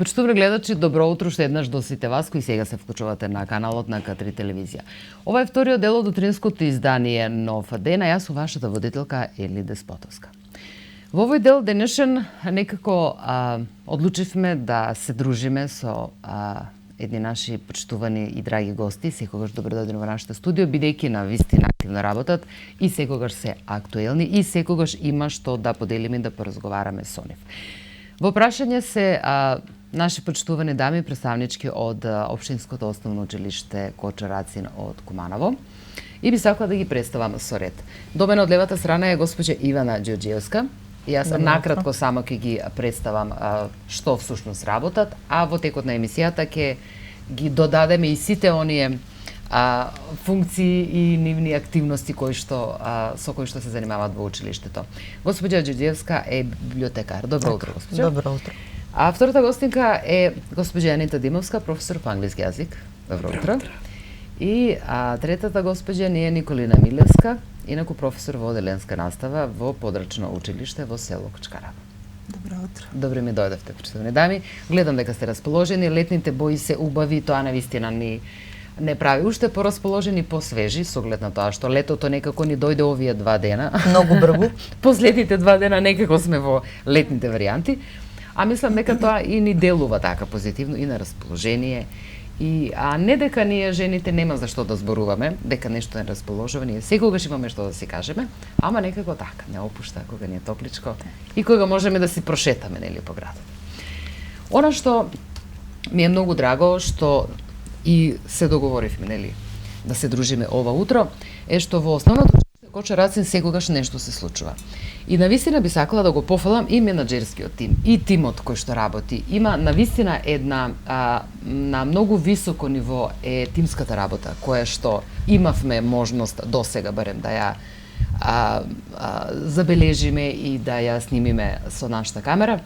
Почитувани гледачи, добро утро уште еднаш до сите вас кои сега се вклучувате на каналот на К3 телевизија. Ова е вториот дел од утринското издание Нов ден, а јас сум вашата водителка Ели Деспотовска. Во овој дел денешен некако одлучивме да се дружиме со едни наши почитувани и драги гости, секогаш добродојдени во нашето студио, бидејќи на вистина активно работат и секогаш се актуелни и секогаш има што да поделиме и да поразговараме со нив. Во прашање се наши почитувани дами, представнички од Општинското основно училиште Кочо Рацин од Куманово. И би сакала да ги представам со ред. До мене од левата страна е госпоѓа Ивана Ѓорѓиевска. Јас накратко само ќе ги представам што всушност работат, а во текот на емисијата ќе ги додадеме и сите оние функции и нивни активности со кои што се занимаваат во училиштето. Госпоѓа Ѓорѓиевска е библиотекар. Добро утро, госпоѓа. Добро утро. А втората гостинка е госпоѓа Анита Димовска, професор по англиски јазик. Добро утро. И третата госпоѓа не е Николина Милевска, инаку професор во оделенска настава во подрачно училиште во село Кочкараба. Добро утро. Добре ми дојдовте, почитувани дами. Гледам дека сте расположени, летните бои се убави, тоа навистина не прави уште порасположени, посвежи, со оглед на тоа што летото некако ни дојде овие 2 дена. Многу брзо. Последните 2 дена некако сме во летните варијанти. А мислам дека тоа и ни делува така позитивно и на расположение. Не дека ние жените нема за што да зборуваме, дека нешто не расположува, ние секогаш имаме што да си кажеме, ама некако така, не опушта кога ни е топличко и кога можеме да си прошетаме, нели, по градот. Она што ми е многу драго, што и се договоривме, нели, да се дружиме ова утро, е што во основното Кочо Рацин секогаш нешто се случува. И навистина би сакала да го пофалам и менаџерскиот тим, и тимот кој што работи. Има навистина една на многу високо ниво е тимската работа, која што имавме можност досега барем да ја забележиме и да ја снимиме со нашата камера.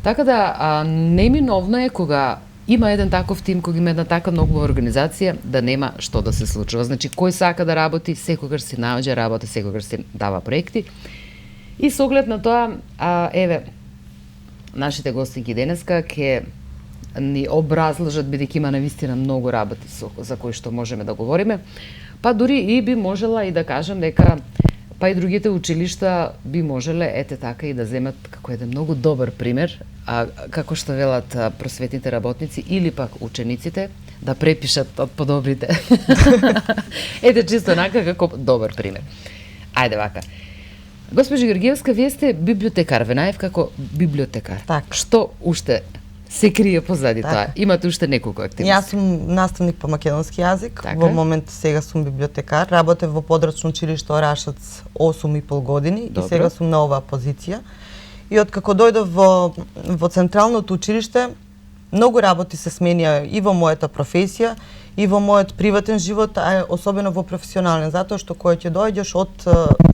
Така да неминовно е кога има еден таков тим, кога има една така многу организација, да нема што да се случува. Значи, кој сака да работи, секогаш си наоѓа работа, секогаш си дава проекти. И со оглед на тоа, еве, нашите гостинки денеска ќе ни образложат, бидејќи има навистина многу работи за кои што можеме да говориме. Па дури и би можела и да кажам дека па и другите училишта би можеле ете така и да земат како еден многу добар пример, како што велат просветните работници или пак учениците, да препишат од подобрите. Ете чисто онака како добар пример. Ајде вака. Госпожа Ѓорѓиевска, вие сте библиотекар, ве најав како библиотекар. Так. Што уште се крие позади тоа? Имате уште неколку активности. Јас сум наставник по македонски јазик. Така. Во момент сега сум библиотекар. Работев во подрачно училиште Орашац 8,5 години. Добро. И сега сум на оваа позиција. И откако дојдов во централното училиште, многу работи се сменија и во мојата професија, и во мојот приватен живот, а особено во професионален, затоа што кога ќе дојдеш од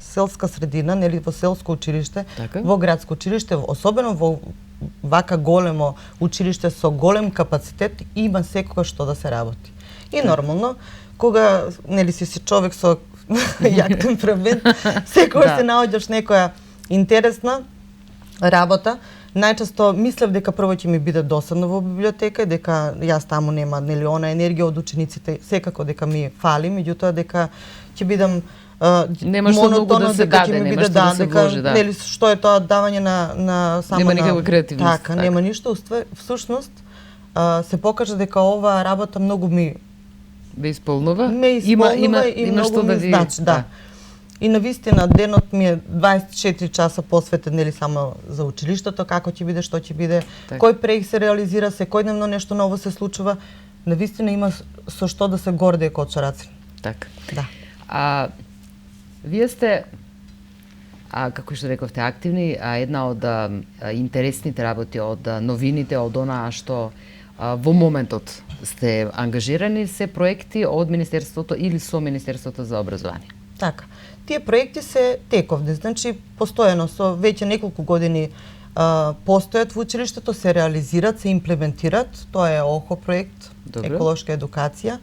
селска средина, нели во селско училиште, така, во градско училиште, особено во вака големо училиште со голем капацитет, има секогаш што да се работи. И нормално, кога нели си човек со јак темперамент, секогаш се наоѓаш некоја интересна работа. Најчесто мислев дека прво ќе ми биде досадно во библиотека, дека јас таму нема нели она енергија од учениците, секако дека ми фали, меѓутоа дека ќе бидам нема што многу да се даде, нема што да се вложи, да. Нели што е тоа давање на само нема никаква креативност. Така, нема ништо, всушност се покажа дека оваа работа многу ми ве исполнува. Има многу што да ви значи, да. И навистина денот ми е 24 часа посветен нели само за училиштето, како ќе биде, што ќе биде, кој проект се реализира, секојдневно нешто ново се случува. Навистина има со што да се гордее Кочо Рацин. Така. Да. Вие сте како што рековте активни, една од интересните работи, од новините, од онаа што во моментот сте ангажирани се проекти од Министерството или со Министерството за образование. Така. Тие проекти се тековни, значи постојано со веќе неколку години постојат во училиштето, се реализираат, се имплементираат. Тоа е ОХО проект, Добре. еколошка едукација.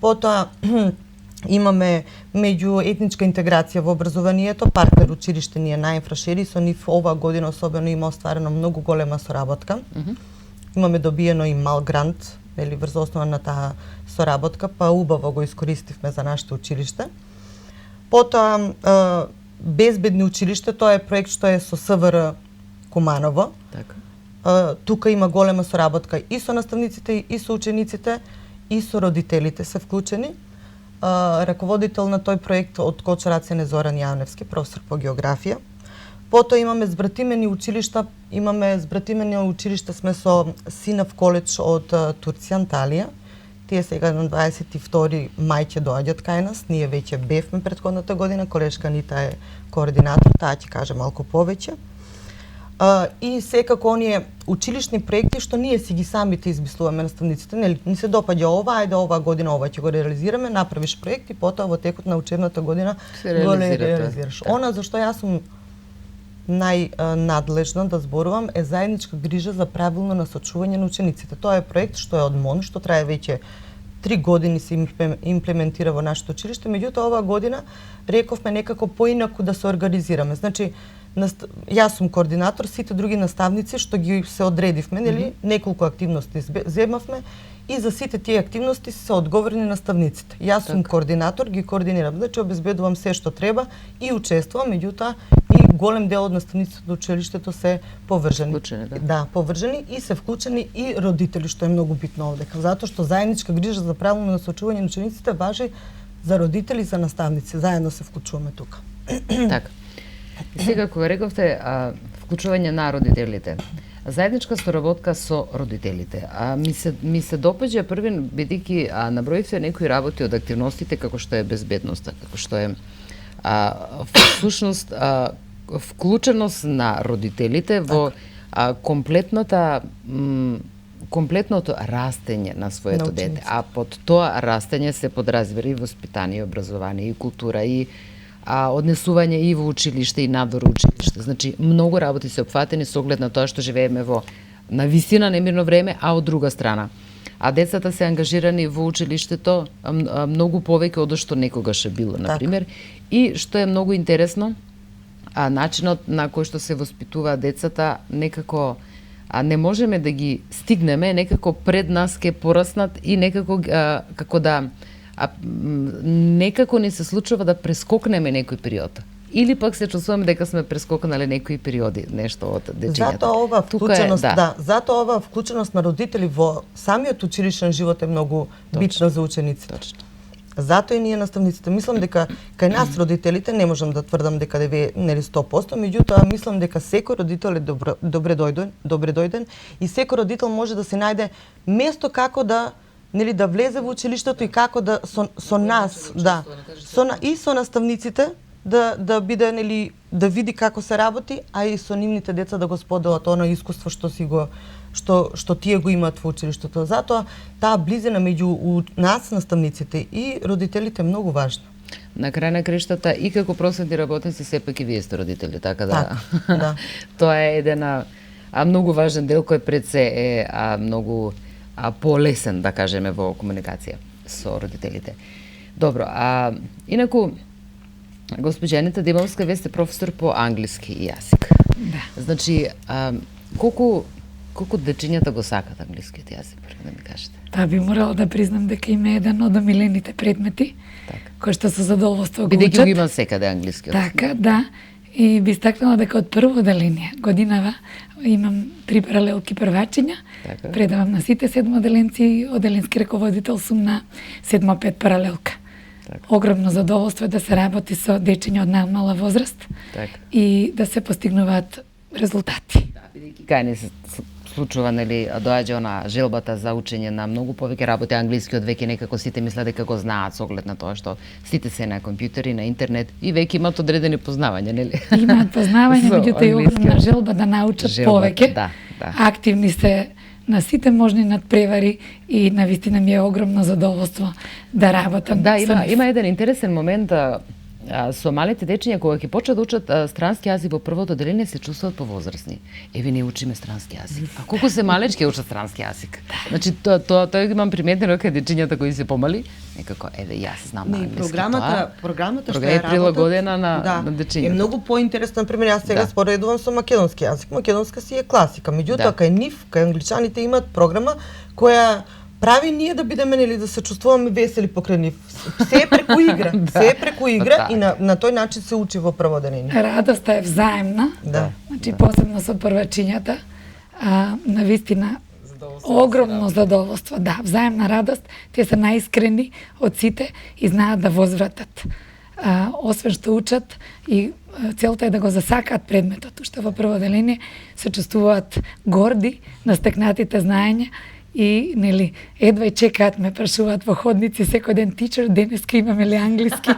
Потоа имаме меѓуетничка интеграција во образованието, партнер училиште ни е на Инфрашери, со нив оваа година особено има остварено многу голема соработка. Имаме добиено и мал грант, нели, врз основа на таа соработка, па убаво го искористивме за нашето училиште. Потоа Безбедни училиште, тоа е проект што е со СВР Куманово. Така. Тука има голема соработка и со наставниците, и со учениците, и со родителите се вклучени. Раководител на тој проект од Кочарацен е Зоран Јавневски, професор по географија. Потоа имаме збратимени училишта, сме со Синав коледж од Турција, Анталија. Тие сега на 22 мај ќе доаѓат кај нас. Ние веќе бевме претходната година, колешка Нита е координатор, таа ќе каже малку повеќе. И секако оние училишни проекти што ние си ги самите измислуваме наставниците, нели ни се допаѓа ова, ајде оваа година ова ќе го реализираме, направиш проект и потоа во текот на учебната година го реализираш. Она за што јас сум најнадлежна да зборувам е заедничка грижа за правилно насочување на учениците. Тоа е проект што е од МОН, што трае веќе 3 години се имплементира во нашето училиште, меѓутоа оваа година рековме некако поинаку да се организираме. Значи, јас сум координатор, сите други наставници што ги се одредивме, нели, неколку активности земавме и за сите тие активности се одговорни наставниците. Јас сум координатор, ги координирам, значи обезбедувам се што треба и учествувам, меѓутоа и голем дел од наставниците од училиштето се повржени. Да, повржени и се вклучени и родители, што е многу битно овдека, затоа што заедничка грижа за правилно насочување на учениците важи за родители и за наставници. Заедно се вклучуваме тука. Така. Сега кога рековте вклучување на родителите, заедничка соработка со родителите. Ми се допаѓа први, бидејќи наброивте некои работи од активностите како што е безбедноста, како што е всушност вклученост на родителите во комплетното растење на своето дете. А под тоа растење се подразбира и воспитание, и образование, и култура, и однесување и во училиште и надвор училиште. Значи, многу работи се опфатени со оглед на тоа што живееме на висина немирно време, а од друга страна. А децата се ангажирани во училиштето многу повеќе од што некогаш е било, например. И што е многу интересно, начинот на кој што се воспитуваат децата, некако не можеме да ги стигнеме, некако пред нас ке пораснат и некако како да некако ни се случува да прескокнеме некој период. Или пак се чувствуваме дека сме прескокнали некои периоди, нешто од дечињата. Затоа ова вклученост, затоа ова вклученост на родители во самиот училишен живот е многу битна за учениците. Точно. Затоа и ние наставниците мислам дека кај нас родителите не можам да тврдам дека нели 100%, меѓутоа мислам дека секој родител е добре дојден и секој родител може да се најде место како да нели да влезе во училиштето и како да со нас, и со наставниците да биде нели да види како се работи, а и со нивните деца да го споделат она искуство што тие го имаат во училиштето. Затоа таа близина меѓу нас наставниците и родителите е многу важна. На крај на криштата и како просветни работници сепак и вие сте родители, така да. Да. Тоа е еден многу важен дел кој пред се е многу полесен, да кажеме, во комуникација со родителите. Добро, инаку, госпоѓа Анита Димовска, вие сте професор по англиски јазик. Да. Значи, колку дечињата го сакат англискиот јазик, да ми кажете? Па би морала да признам дека има еден од омилените предмети, кој што со задоволство го учат. Бидејќи го има секаде англискиот. Така, да. И би стакнала дека од прво оделение годинава имам 3 паралелки првачиња, предавам на сите седмоделенци и оделенски раководител сум на 7-5 паралелка. Огромно задоволство е да се работи со дечиња од најмала возраст и да се постигнуваат резултати. Бидејќи кај не се случува, нели, доаѓа она желбата за учење на многу повеќе работи англискиот, веќе некако сите мислат дека го знаат со оглед на тоа што сите се на компјутери, на интернет и веќе имаат одредени познавања, нели? Имаат познавање, меѓутоа и огромна желба да научат повеќе. Активни се на сите можни надпревари и навистина ми е огромно задоволство да работам. Да, има еден интересен момент со малите дечиња кога ќе почнат да учат странски јазик во првото оделение се чувствуваат повозрасни. Еве не учиме странски јазик. А колку се малечки учат странски јазик. Значи тоа имам приметено кај дечињата кои се помали, некако јас знам Не, англиски програмата што е ја прилагодена на Е дечињата. многу поинтересно, например, јас сега споредувам со македонски јазик. Македонска си е класика, меѓутоа кај нив, кај англичаните имаат програма која прави ние да бидеме нели да се чувствуваме весели покрај нив. Се е преку игра, се е преку игра и на тој начин се учи во прво оделение. Радоста е взаемна. Да. Значи посебно со првачињата, на вистина огромно задоволство, да, взаемна радост, тие се најискрени од сите и знаат да возвратат. Освен што учат и целта е да го засакаат предметот, уште во прво оделение се чувствуваат горди на стекнатите знаења и нели едва и чекаат, ме прашуваат во ходници секој ден: "Тичер, денеска имаме ли англиски?"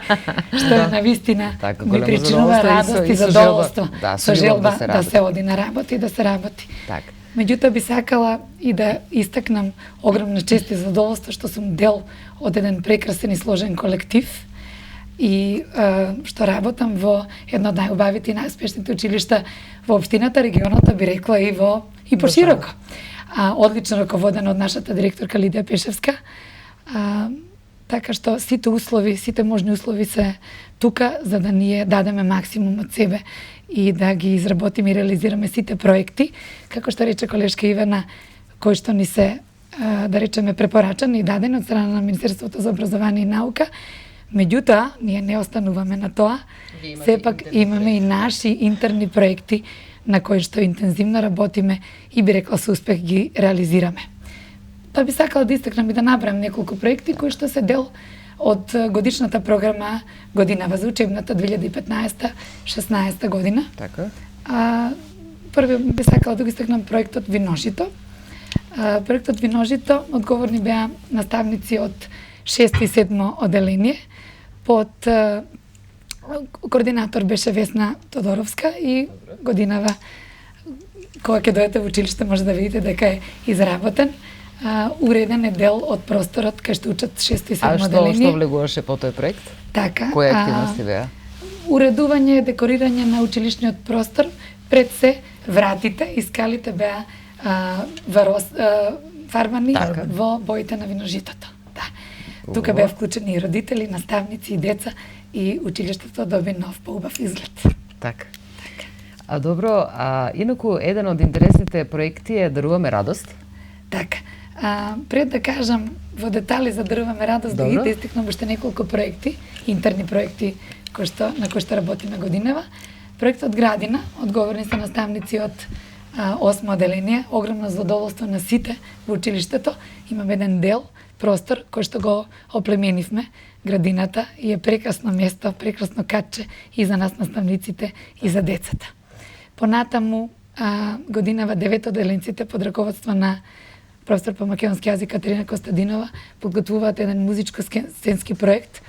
Што е на вистина ми причинува радост и задоволство, со желба да се оди на работа и да се работи. Така. Меѓутоа би сакала и да истакнам огромна чест и задоволство што сум дел од еден прекрасен и сложен колектив и што работам во едно од најубавите и најуспешните училишта во општината, регионот, би рекла и пошироко. Одлично раководена од нашата директорка Лидија Пешевска. Така што сите можни услови се тука за да ние дадеме максимум од себе и да ги изработиме и реализираме сите проекти, како што рече колешка Ивана, кои што ни се, да речеме, препорачани и дадени од страна на Министерството за образование и наука. Меѓутоа, ние не остануваме на тоа. Сепак имаме и наши интерни проекти на кои што интензивно работиме и би рекла со успех ги реализираме. Па би сакала да истакнам и да набрам неколку проекти кои што се дел од годишната програма годинава за учебната 2015-16 година. Така. Први би сакала да го истакнам проектот Виножито. Проектот Виножито одговорни беа наставници од 6 и 7 оделение. Под координатор беше Весна Тодоровска и годинава кога ќе дојдете во училиште може да видите дека е изработен. Уреден е дел од просторот кај што учат 6 и 7 оделение. Што влегуваше по тој проект? Така. Кои активности беа? Уредување, декорирање на училишниот простор, пред се вратите и скалите беа фарбани во боите на виножитото. Да. Тука беа вклучени и родители, наставници и деца и училиштето доби нов поубав изглед. Така. Добро, инаку еден од интересните проекти е Даруваме радост. Така. Пред да кажам во детали за Даруваме радост, да ги истикнам уште неколку проекти, интерни проекти на кои што работиме годинава. Проектот Градина, одговорни се наставници од 8 оделение, огромно задоволство на сите во училиштето. Имаме еден дел, простор кој што го оплеменивме, градината, и е прекрасно место, прекрасно катче и за нас наставниците и за децата. Понатаму годинава 9 оделенците под раководство на професор по македонски јазик Катерина Костадинова подготвуваат еден музичко-сценски проект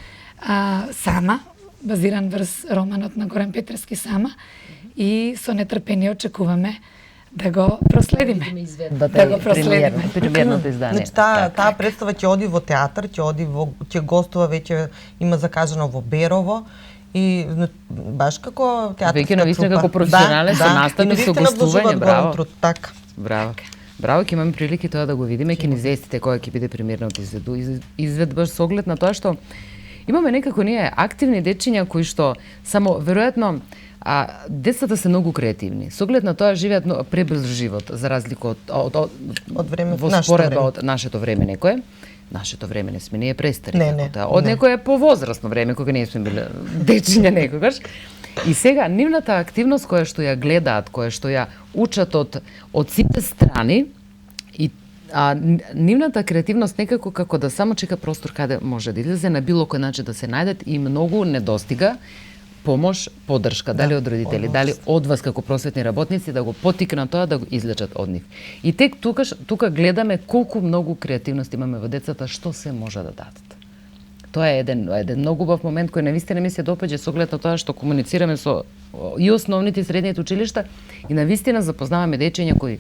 Сама, базиран врз романот на Горан Петревски Сама, и со нетрпение очекуваме да го проследиме. Да го проследиме. Премиерното издание. Значи таа представа ќе оди во театар, ќе гостува, веќе има закажано во Берово и баш како театарска трупа. Веќе навистина како професионален се наставник со гостување, браво. Така. Браво. Браво, ќе имаме прилики тоа да го видиме, ќе ни известите кога ќе биде премиерното изведба со оглед на тоа што имаме некако ние активни дечиња кои што само веројатно децата се многу креативни. Со оглед на тоа живеат пребрз живот за разлика од време, во споредба од нашето време некое. Нашето време не сме ние престари. Од некое повозрастно време кога не сме биле дечиња некогаш. И сега нивната активност која што ја гледаат, која што ја учат од сите страни и нивната креативност некако како да само чека простор каде може да излезе на било кој начин да се најдат и многу не достига помош, поддршка, дали од родители, дали од вас како просветни работници да го потикнат тоа да го излечат од нив. И тек тука гледаме колку многу креативност имаме во децата, што се може да дадат. Тоа е еден многу убав момент кој навистина ми се допаѓа со оглед на тоа што комуницираме со и основните и средните училишта и навистина запознаваме дечиња кои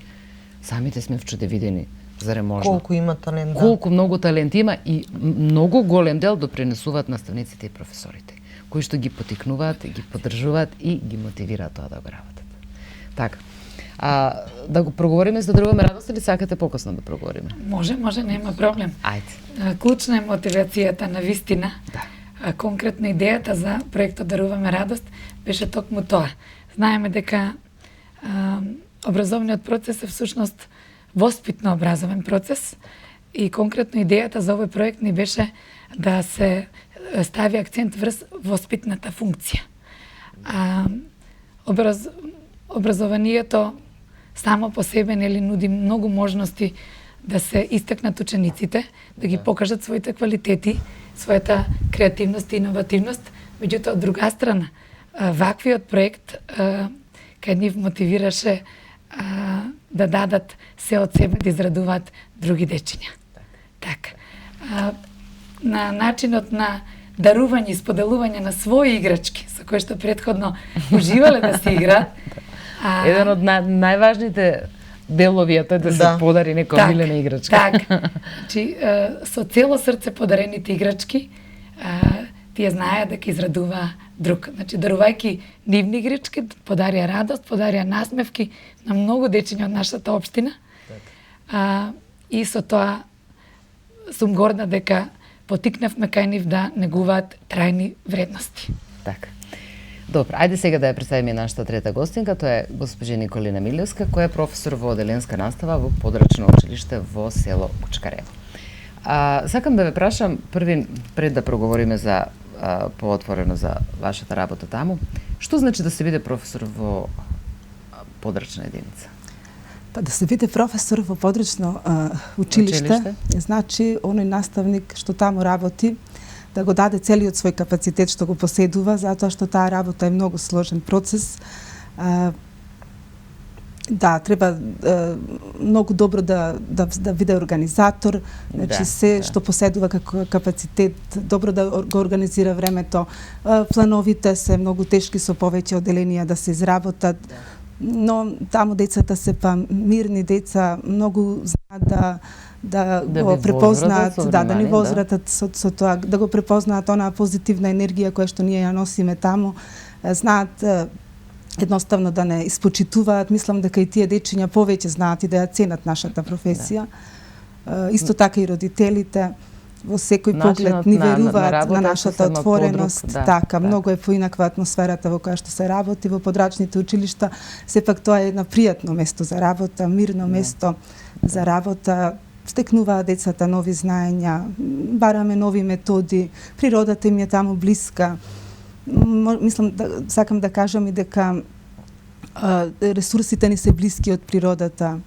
самите сме вчудевидени. Заре можно? Колку има талент, да. Колку многу талент има и многу голем дел допринесуваат наставниците и професорите, кои што ги потикнуваат, ги поддржуваат и ги мотивираат тоа да го работат. Така. Да го проговориме за даруваме радост или сакате покасно да проговориме? Може, нема проблем. Ајде. Клучна е мотивацијата на вистина. Да. Конкретно идејата за проектот Даруваме радост беше токму тоа. Знаеме дека образовниот процес е всушност воспитно-образовен процес и конкретно идејата за овој проект ни беше да се стави акцент врз воспитната функција. Образованието само по себе нуди многу можности да се истакнат учениците, да ги покажат своите квалитети, својата креативност и иновативност. Меѓутоа, од друга страна, ваквиот проект кај нив мотивираше да дадат се од себе да израдуваат други дечиња. Така. На начинот на дарување и споделување на своји играчки, со кои што претходно уживале да се играат. Еден од најважните делови е да се подари некоја милена играчка. Така. Значи, со цело срце подарените играчки, тие знаеа дека израдува друг. Значи, дарувајќи нивни играчки, подарија радост, подарија насмевки на многу дечиња од нашата општина. И со тоа сум горда дека потикнавме кај нив да негуваат трајни вредности. Така. Добро, ајде сега да ја представиме нашата трета гостинка, тоа е госпожа Николина Милевска, која е професор во оделенска настава во подрачно училиште во село Учкарево. Сакам да ве прашам, пред да проговориме за поотворено за вашата работа таму, што значи да се биде професор во подрачна единица? Па да се биде професор во подрачно училиште, значи оној наставник што таму работи, да го даде целиот свој капацитет што го поседува, затоа што таа работа е многу сложен процес. Да, треба многу добро да биде организатор, значи се што поседува како капацитет, добро да го организира времето. Плановите се многу тешки со повеќе оделенија да се изработат, но таму децата се па мирни деца, многу знаат да го препознаат, да ни возвратат со тоа, да го препознаат онаа позитивна енергија која што ние ја носиме таму, знаат едноставно да не испочитуваат. Мислам дека и тие дечиња повеќе знаат и да ја ценат нашата професија. Исто така и родителите во секој поглед ни веруваат на нашата отвореност. Така, многу е поинаква атмосферата во која што се работи во подрачните училишта. Сепак тоа е едно пријатно место за работа, мирно место за работа. Стекнуваат децата нови знаења, бараме нови методи, природата им е таму блиска. Мислам, сакам да кажам и дека ресурсите ни се блиски од природата.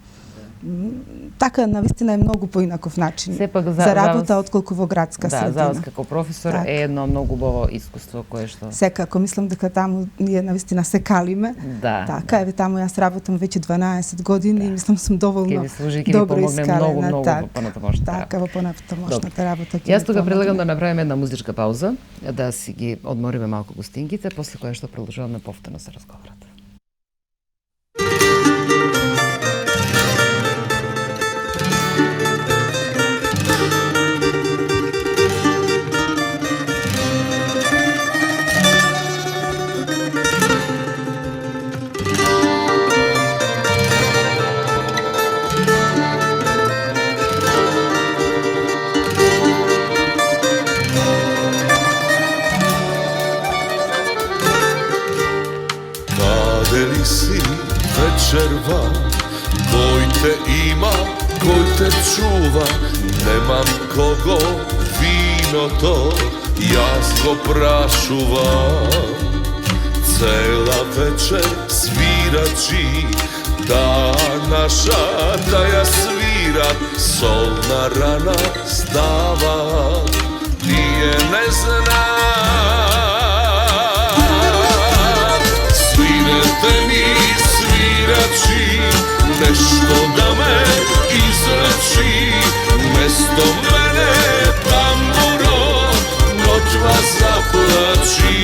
Така, навистина е многу поинаков начин за работа отколку во градска средина. За вас како професор е едно многу убаво искуство кое што... Секако, мислам дека таму ние навистина се калиме. Така, еве таму јас работам веќе 12 години и мислам сум доволно добро искалена. Многу во понатамошната работа. Така, во понатамошната работа. Јас тога предлагам да направиме една музичка пауза, да си ги одмориме малку гостинките, после која што продолжуваме повторно се разговарат. Вечерва, кој те има, кој те чува, немам кого виното, јас го прашувам. Цела вечер свирачи, таа наша да ја свират, солна рана става, тие не знаат. Свирете ми свирачи, нешто да ме излечи, место мене тамбуро, ноќва заплачи.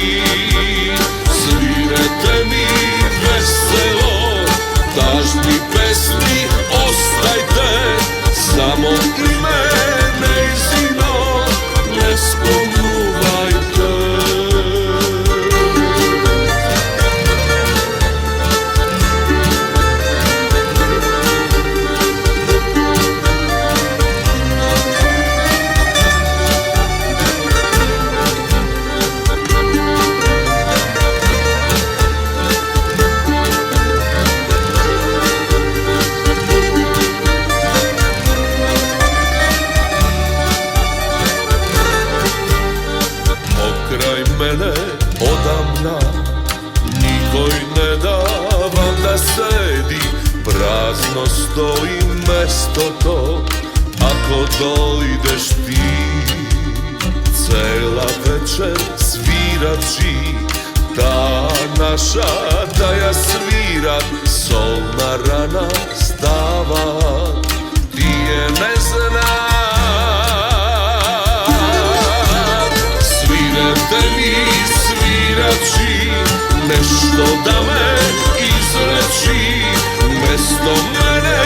Свирете ми весело, тажни песни остајте, само име нејзино не спомнувајте. odamna nikoj ne davam da sedi, prazno stoji mesto to, ako dojdeš ti. Cela večer svirači, ta naša da ja svirat, solna rana stava, ti je ne znaš. Svirete mi svirači, nešto da me izleči, mesto mene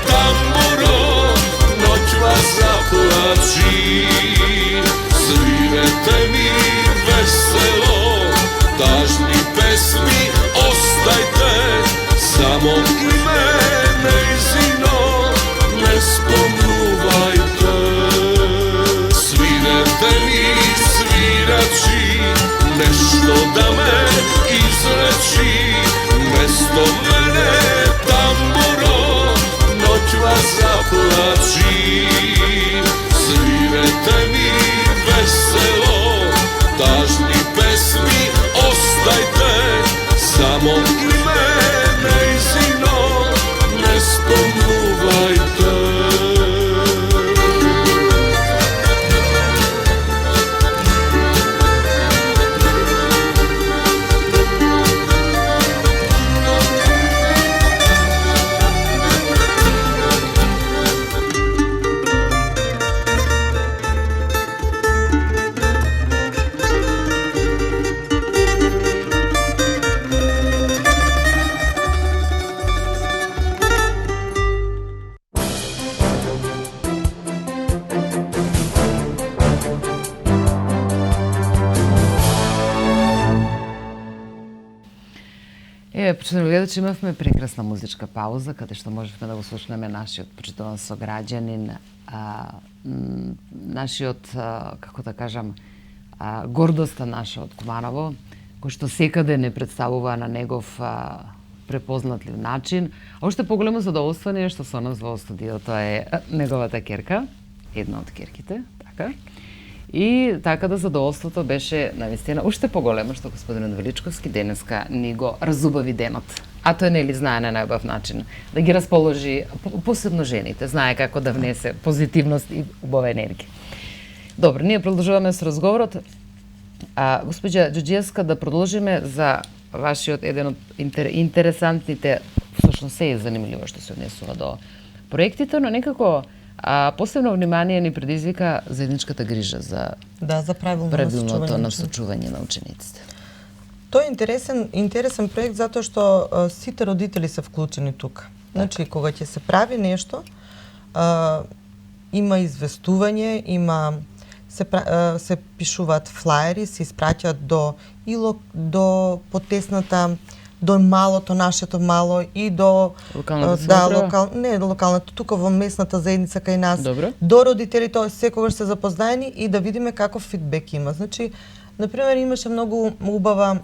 tamburo, noć vas zaplači. Svirete mi veselo, tažni pesmi ostajte, samo mene izino ne spomnuvajte. Svirete mi svirači, nešto da me izleči, mesto mene tamburo, noć vas zaplači. Svirete mi veselo, tažni pesmi ostajte, samo mene izino ne spomnuvajte. Почитани гледачи, имавме прекрасна музичка пауза, каде што можевме да го слушнеме нашиот почитуван сограѓанин, нашиот, како да кажам, гордоста наша од Куманово, кој што секаде не представува на негов препознатлив начин. А уште поголемо задоволство е што со нас во студиото е неговата керка, една од керките, така. И така да задоволството беше навистина уште поголемо што господинот Величковски денеска ни го разубави денот. А тој нели знае на најубав начин да ги расположи, посебно жените, знае како да внесе позитивност и убава енергија. Добро, ние продолжуваме со разговорот. Госпоѓа Ѓоѓиевска, да продолжиме за вашиот еден од интересантните, всушност се е занимливо што се однесува до проектите, но некако посебно внимание ни предизвика заедничката грижа за правилното насочување на учениците. Тоа е интересен проект затоа што сите родители се вклучени тука. Значи, кога ќе се прави нешто, има известување, се пишуваат флаери, се испраќаат до потесната, до малото, нашето мало и до локалната, тука во местната заедница кај нас. Добро. До родителите секогаш се запознаени и да видиме каков фидбек има. Значи, например, имаше многу убава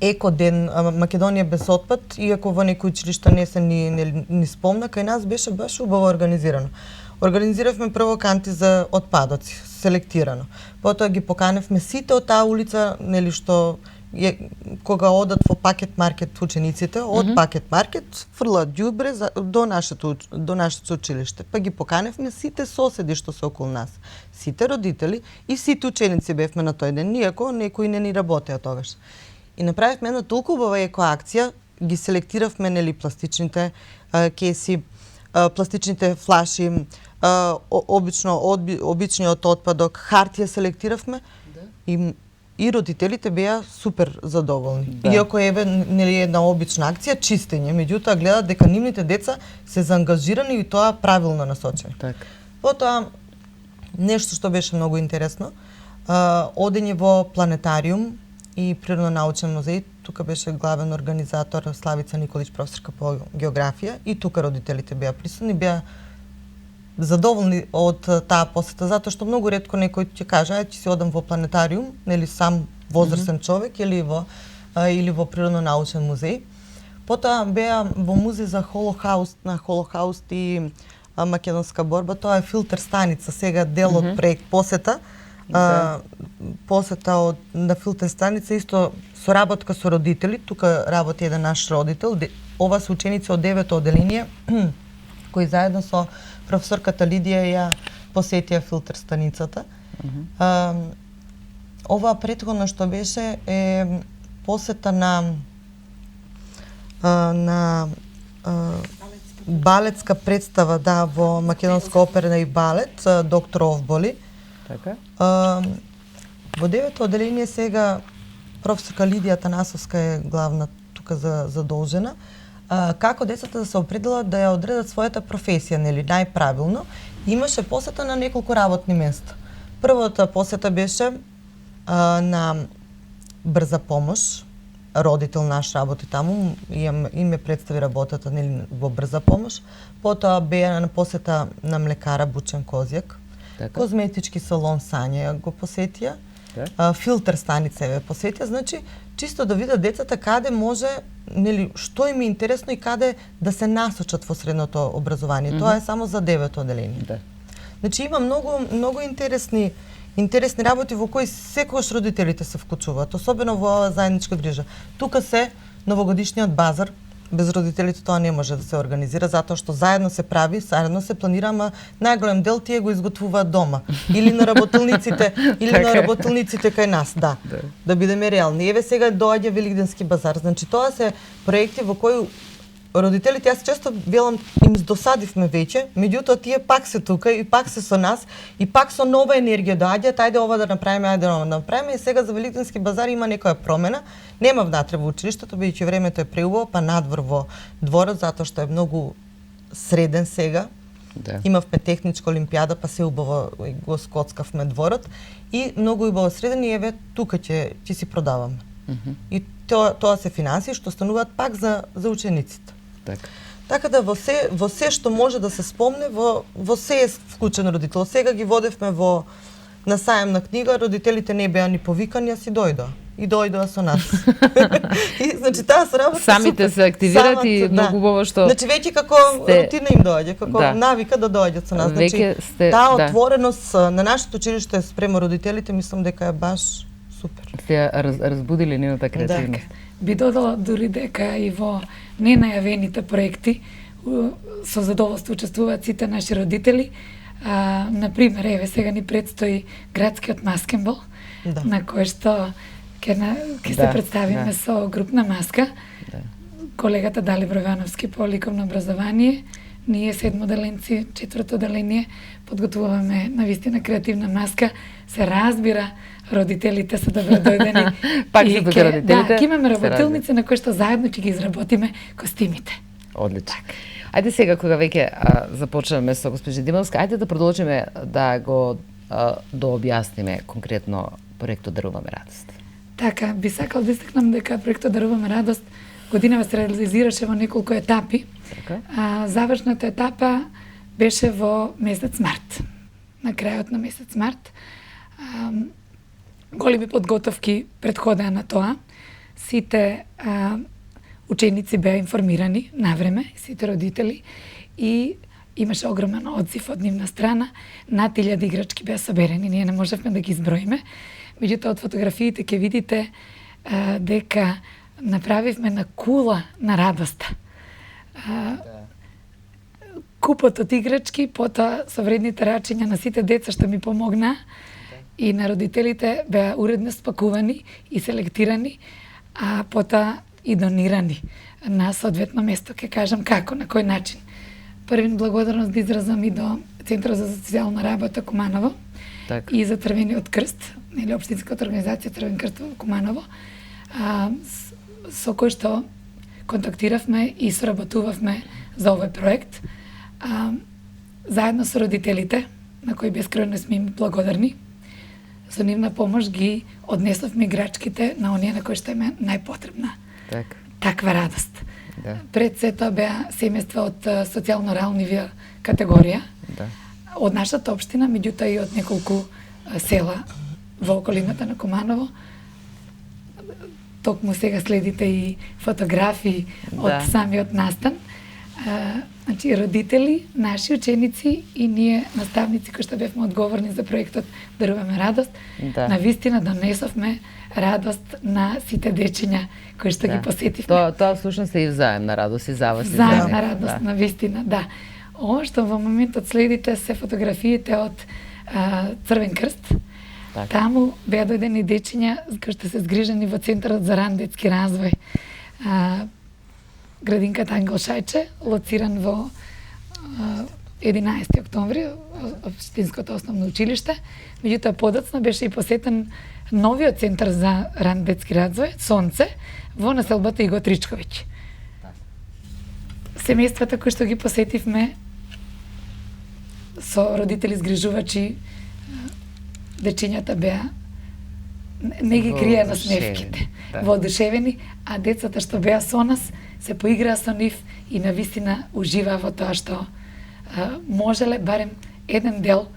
еко ден Македонија без отпад, иако во некои училишта не се ни спомна, кај нас беше баш убаво организирано. Организиравме прво канти за отпадоци, селектирано. Потоа ги поканевме сите од таа улица, нели што кога одат во пакет маркет учениците, од пакет маркет фрлаат ѓубре до нашето училиште. Па ги поканевме сите соседи што се околу нас, сите родители и сите ученици бевме на тој ден, иако некои не ни работеа тогаш. И направивме една толку убава екоакција, ги селектиравме нели пластичните кеси, пластичните флаши, обичниот отпадок, хартија селектиравме и родителите беа супер задоволни. Да. Иако еве нели една обична акција чистење, меѓутоа гледат дека нивните деца се заангажирани и тоа правилно насочени. Така. Потоа нешто што беше многу интересно, одење во планетариум и природно-научен музеј. Тука беше главен организатор Славица Николич, професорка по географија, и тука родителите беа присутни, беа задоволни од таа посета, затоа што многу ретко некој ќе каже, ќе си одам во планетариум, нели сам возрастен човек или во природно-научен музеј. Потоа беа во музеј за Холокауст и македонска борба, тоа е филтер станица, сега дел од проект посета, посета на филтер станица, исто соработка со родители. Тука работи еден наш родител. Ова се ученици од 9-то оделение, кои заедно со професорката Лидија ја посетија филтер станицата. Ова претходно што беше е посета на балетска представа, да, во Македонска опера и балет, доктор Овболи. Така. Во 9-то оделение сега професорка Лидија Танасовска е главна тука задолжена. Како децата да се определат да ја одредат својата професија, нели, најправилно. Имаше посета на неколку работни места. Првата посета беше на брза помош. Родител наш работи таму, и ме представи работата, нели, во брза помош. Потоа беа на посета на млекара Бучен Козјак. Така. Козметички салон Сања го посетија. Филтер станица ве посетија, значи чисто да видат децата каде може, нели, што им е интересно и каде да се насочат во средното образование. Тоа е само за 9-то оделение. Да. Значи има многу интересни работи во кои секогаш родителите се вклучуваат, особено во оваа заедничка грижа. Тука се новогодишниот базар. Без родителите тоа не може да се организира, затоа што заедно се прави, заедно се планира, ама најголем дел тие го изготвуваат дома. Или на работилниците, кај нас, да. Да бидеме реални. Еве сега доаѓа Великденски базар. Значи тоа се проекти во кои родителите, јас често велам, им досадивме веќе, меѓутоа тие пак се тука и пак се со нас и пак со нова енергија доаѓаат, ајде ова да направиме, ајде ова да направиме, и сега за Великденски базар има некоја промена. Нема внатре во училиштето, бидејќи времето е преубаво, па надвор во дворот, затоа што е многу среден сега. Да. Имавме техничка олимпијада, па се убаво го скоцкавме дворот и многу убаво среден и еве тука ќе си продаваме. И тоа се финансии што стануваат пак за учениците. Така да во се што може да се спомне, во се е вклучен родител. Сега ги водевме на сајам на книга, родителите не беа ни повикани, а си дојдоа. И дојдоа со нас. И значи таа соработа самите се активират и многу убаво што значи веќе како рутина им доаѓа, како навика да доаѓат со нас. Значи таа отвореност на нашето училиште спрема родителите, мислам дека е баш супер. Сте разбудили нивната креативност. Би додала дури дека и во ненајавените проекти со задоволство учествуваат сите наши родители. Например, еве сега ни предстои градскиот маскенбол, на кој што ќе се представиме со групна маска. Колегата Дали Бројановски по ликовно образование, ние 7 деленци, 4-то деление подготвуваме навистина креативна маска. Се разбира, родителите се добродојдени. Пак се тука родителите. Да, ќе имаме работилници на кои што заедно ќе ги изработиме костимите. Одлично. Ајде сега, кога веќе започнеме со госпожа Димовска, ајде да продолжиме да го дообјасниме конкретно проектот Даруваме радост. Така, би сакал да истакнам дека проектот Даруваме радост годинава се реализираше во неколку етапи. Завршната етапа беше во месец март. На крајот на месец март. Големи подготовки предходеа на тоа. Сите ученици беа информирани на време, сите родители, и имаше огромен одзив од нивна страна. Над 1000 играчки беа соберени, ние не можевме да ги изброиме. Меѓутоа од фотографиите ќе видите дека направивме на кула на радоста. Купот од играчки, потоа со вредните рачиња на сите деца што ми помогна и на родителите беа уредно спакувани и селектирани, а потоа и донирани на соодветно место. Ке кажам како, на кој начин. Првин благодарност да изразам и до Центарот за социјална работа Куманово и за Црвениот крст, или општинската организација Црвен крст во Куманово, со кој што контактиравме и соработувавме за овој проект. Заедно со родителите, на кои бескрајно сме им благодарни, со нивна помош ги однесовме играчките на оние на кои што им е најпотребна таква радост. Пред се тоа беа семејства од социјално-ралнивија категорија, од нашата општина, меѓутоа и од неколку села во околината на Куманово. Токму сега следите и фотографии од самиот настан. Значи, родители, наши ученици и ние, наставници, кои што бевме одговорни за проектот Даруваме радост, навистина донесовме радост на сите дечиња кои што ги посетивме. Тоа всушност е и взаемна радост и за вас и за Взаемна радост, навистина, да. Ово што во моментот следите се фотографиите од Црвен крст. Таму беа дојдени дечиња кои што се згрижени во Центарот за ран детски развој. Градинката Ангел Шајче, лоциран во 11. октомври, Општинското основно училиште. Меѓутоа, подоцна беше и посетен новиот Центар за ран детски развој, Сонце, во населбата Иго Тричковиќ. Семејствата кои што ги посетивме со родители згрижувачи, дечињата беа не ги крија насмевките, воодушевени, а децата што беа со нас се поиграа со нив и навистина уживаа во тоа што можеле барем еден дел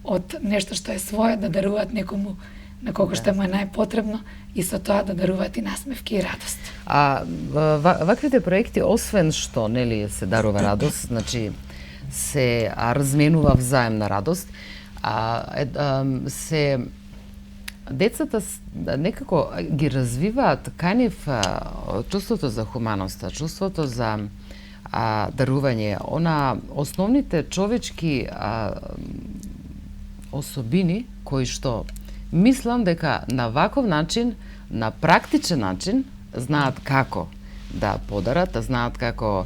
од нешто што е свое да даруваат некому на кого што му е најпотребно и со тоа да даруваат и насмевки и радост. Ваквите проекти, освен што нели се дарува радост, значи се разменува взаемна радост, се децата некако ги развиваат кај нив чувството за хуманоста, чувството за дарување, основните човечки особини кои што мислам дека на ваков начин, на практичен начин, знаат како да подарат, знаат како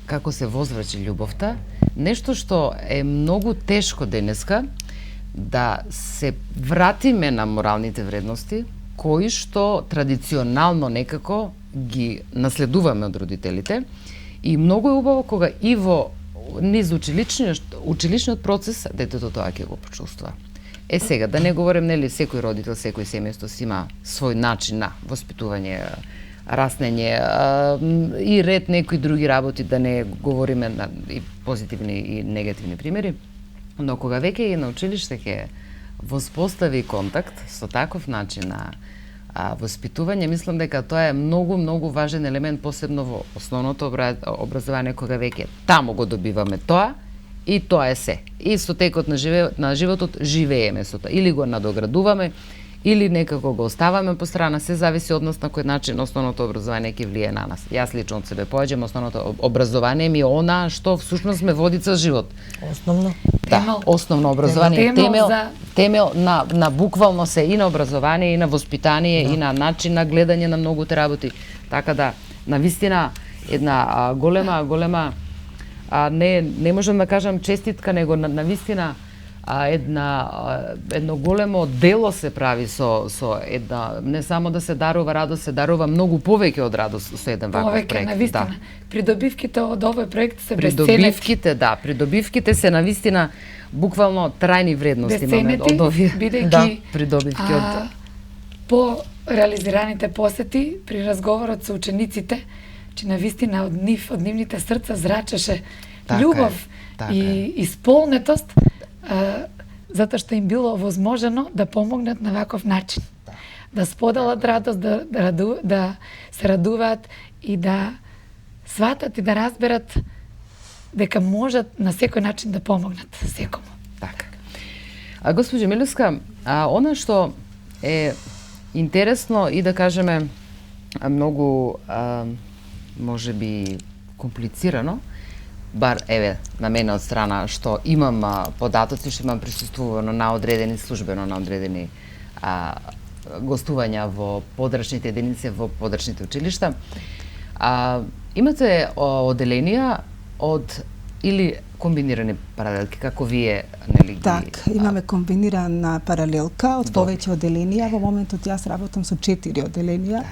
како се возврачи љубовта, нешто што е многу тешко денеска, да се вратиме на моралните вредности, кои што традиционално некако ги наследуваме од родителите. И многу е убаво кога и во низ училишниот процес детето тоа ќе го почувствува. Сега, да не говорим, нели, секој родител, секој семејство си има свој начин на воспитување, раснење и ред некои други работи, да не говориме на и позитивни и негативни примери. Но кога веќе и на училиште ќе воспостави контакт со таков начин на воспитување, мислам дека тоа е многу важен елемент, посебно во основното образование, кога веќе таму го добиваме тоа и тоа е се. И со текот на животот живееме со тоа. Или го надоградуваме, или некако го оставаме по страна, се зависи од нас на кој начин основното образование ќе влие на нас. Јас лично од себе поаѓам, основното образование ми е она што всушност ме води цел живот. Основно? Да, основно образование, темел на буквално се и на образование, и на воспитание, и на начин на гледање на многуте работи. Така да, навистина, една голема, не можам да кажам честитка, него навистина едно големо дело се прави со една, не само да се дарува радост, се дарува многу повеќе од радост со еден ваков проект. Повеќе, навистина. Придобивките од овој проект се безценети. Придобивките се навистина буквално трајни вредности имаме од овие придобивки од по реализираните посети при разговорот со учениците, че навистина од нивните срца зрачеше љубов и исполнетост, затоа што им било возможено да помогнат на ваков начин. Да споделат радост, да се радуваат и да сватат и да разберат дека можат на секој начин да помогнат секому. Така. Госпоđo Милевска, она што е интересно и да кажеме многу можеби комплицирано, бар еве на мене од страна што имам податоци, што имам присуствувано на одредени службено на одредени гостувања во подрачните единици, во подрачните училишта. Имате оделенија од или комбинирани паралелки, како вие, нели? Так, имаме комбинирана паралелка од повеќе оделенија. Во моментот јас работам со 4 оделенија.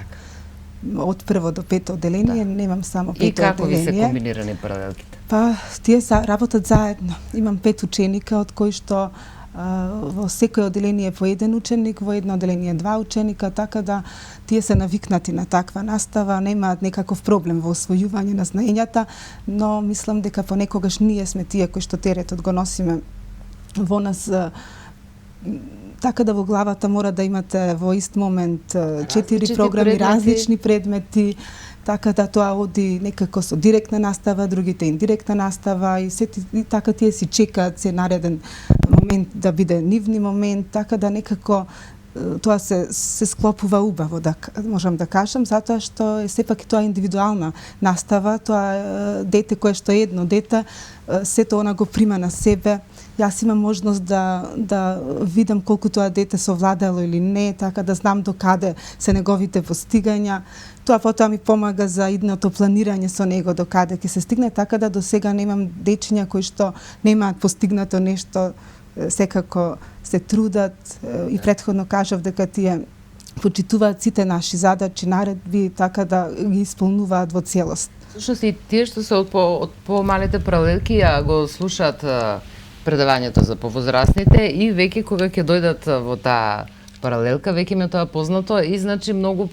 Од прво до пето оделение, немам само 5 оделенија. И како ви се комбинирани паралелките? Па, тие работат заедно. Имам 5 ученика, од кои што во секој оделение по еден ученик, во едно оделение 2 ученика, така да тие се навикнати на таква настава, немаат некаков проблем во освојување на знаењата, но мислам дека понекогаш ние сме тие кои што теретот го носиме во нас така да во главата мора да имате во ист момент 4 Различити програми, предмети. различни предмети, така да тоа оди некако со директна настава, другите индиректна настава и така тие си чекаат се нареден момент да биде нивни момент, така да некако тоа се склопува убаво, да можам да кажам, затоа што е сепак тоа индивидуална настава, тоа е дете кое што е едно дете, сето она го прима на себе. Јас имам можност да видам колку тоа дете совладало или не, така да знам до каде се неговите постигања. Тоа потоа ми помага за идното планирање со него до каде ќе се стигне, така да до сега немам дечиња кои што немаат постигнато нешто, секако се трудат и претходно кажав дека тие почитуваат сите наши задачи, наредби, така да ги исполнуваат во целост. Всушност и тие што се од помалите паралелки ја го слушаат предавањето за повозрастните и веќе кога ќе дојдат во таа паралелка, веќе им е тоа познато и значи многу